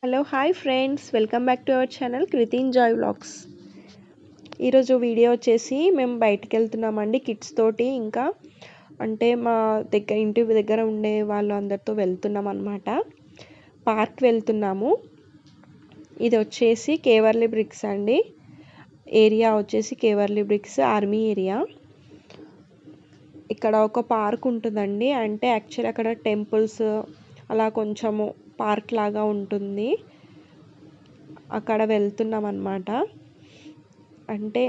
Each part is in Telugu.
Hello hi friends, welcome back to our channel Kritin Joy vlogs. ఈరోజు వీడియో వచ్చేసి మేము బయటికి వెళ్తున్నామండి కిడ్స్ తోటి. ఇంకా అంటే మా ఇంటి దగ్గర ఉండే వాళ్ళు అందరితో వెళ్తున్నాం అనమాట. పార్క్ వెళ్తున్నాము. ఇది వచ్చేసి కేవర్లీ బ్రిక్స్ అండి. ఏరియా వచ్చేసి కేవర్లీ బ్రిక్స్ ఆర్మీ ఏరియా. ఇక్కడ ఒక పార్క్ ఉంటుందండి. అంటే యాక్చువల్లీ అక్కడ టెంపుల్స్ అలా కొంచెము పార్క్ లాగా ఉంటుంది. అక్కడ వెళ్తున్నాం అన్నమాట. అంటే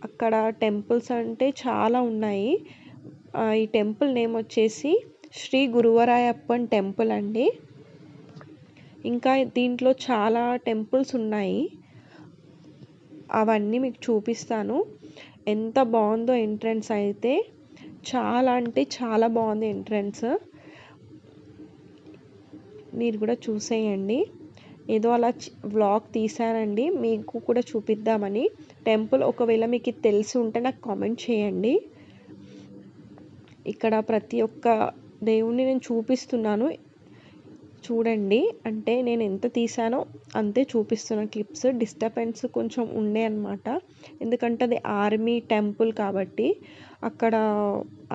అక్కడ టెంపుల్స్ అంటే చాలా ఉన్నాయి. ఈ టెంపుల్ నేమ్ వచ్చేసి శ్రీ గురువరాయప్పన్ టెంపుల్ అండి. ఇంకా దీంట్లో చాలా టెంపుల్స్ ఉన్నాయి. అవన్నీ మీకు చూపిస్తాను. ఎంత బాగుందో ఎంట్రన్స్ అయితే, చాలా అంటే చాలా బాగుంది ఎంట్రన్స్. మీరు కూడా చూసేయండి. ఏదో అలా వ్లాగ్ తీసానండి, మీకు కూడా చూపిద్దామని. టెంపుల్ ఒకవేళ మీకు తెలిసి ఉంటే నాకు కామెంట్ చేయండి. ఇక్కడ ప్రతి ఒక్క దేవుణ్ణి నేను చూపిస్తున్నాను, చూడండి. అంటే నేను ఎంత తీసానో అంతే చూపిస్తున్నాను క్లిప్స్. డిస్టర్బెన్స్ కొంచెం ఉండే అనమాట, ఎందుకంటే అది ఆర్మీ టెంపుల్ కాబట్టి అక్కడ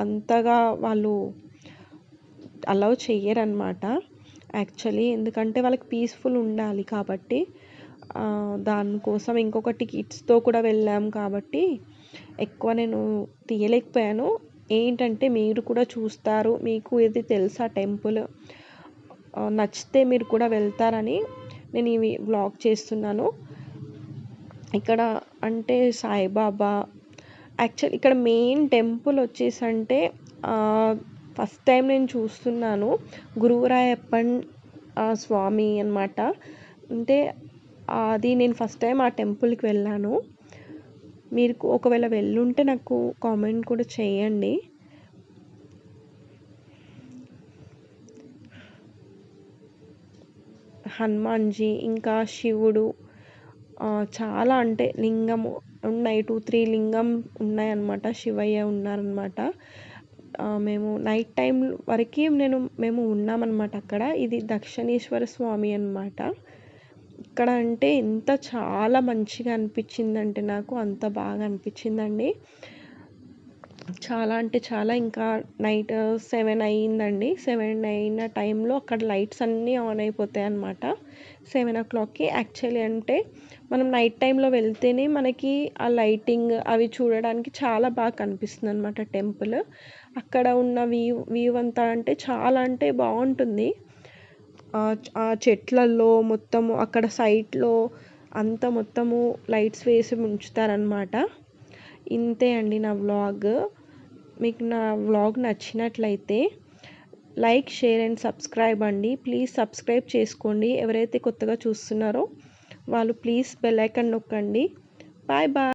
అంతగా వాళ్ళు అలౌ చెయ్యరనమాట యాక్చువల్లీ. ఎందుకంటే వాళ్ళకి పీస్ఫుల్ ఉండాలి కాబట్టి దానికోసం. ఇంకొకటి కిడ్స్తో కూడా వెళ్ళాం కాబట్టి ఎక్కువ నేను తీయలేకపోయాను. ఏంటంటే మీరు కూడా చూస్తారు, మీకు ఇది తెలుసా టెంపుల్, నచ్చితే మీరు కూడా వెళ్తారని నేను ఈ వ్లాగ్ చేస్తున్నాను. ఇక్కడ అంటే సాయిబాబా యాక్చువల్ ఇక్కడ మెయిన్ టెంపుల్ వచ్చేసి అంటే ఫస్ట్ టైం నేను చూస్తున్నాను గురువరాయప్పన్ స్వామి అన్నమాట. అంటే అది నేను ఫస్ట్ టైం ఆ టెంపుల్కి వెళ్ళాను. మీరు ఒకవేళ వెళ్ళుంటే నాకు కామెంట్ కూడా చేయండి. హనుమాన్జీ ఇంకా శివుడు చాలా అంటే లింగము ఉన్నాయి, 2-3 లింగం ఉన్నాయన్నమాట. శివయ్య ఉన్నారనమాట. మేము నైట్ టైం వరకు మేము ఉన్నామన్నమాట అక్కడ. ఇది దక్షిణేశ్వర స్వామి అన్నమాట. ఇక్కడ అంటే చాలా మంచిగా అనిపించిందంటే నాకు అంత బాగా అనిపించిందండి. చాలా అంటే చాలా. ఇంకా నైట్ 7 అయ్యిందండి. 7 అయిన టైంలో అక్కడ లైట్స్ అన్నీ ఆన్ అయిపోతాయి అన్నమాట 7 o'clockకి. యాక్చువల్లీ అంటే మనం నైట్ టైంలో వెళ్తేనే మనకి ఆ లైటింగ్ అవి చూడడానికి చాలా బాగా కనిపిస్తుంది అనమాట టెంపుల్. అక్కడ ఉన్న వ్యూ అంతా అంటే చాలా అంటే బాగుంటుంది. ఆ చెట్లల్లో మొత్తము అక్కడ సైడ్లో అంతా మొత్తము లైట్స్ వేసి ఉంచుతారనమాట. ఇంతే అండి నా వ్లాగ్. మీకు నా వ్లాగ్ నచ్చినట్లయితే లైక్, షేర్ అండ్ సబ్స్క్రైబ్ అండి. ప్లీజ్ సబ్స్క్రైబ్ చేసుకోండి. ఎవరైతే కొత్తగా చూస్తున్నారో వాళ్ళు ప్లీజ్ బెల్ ఐకాన్ నొక్కండి. Bye bye.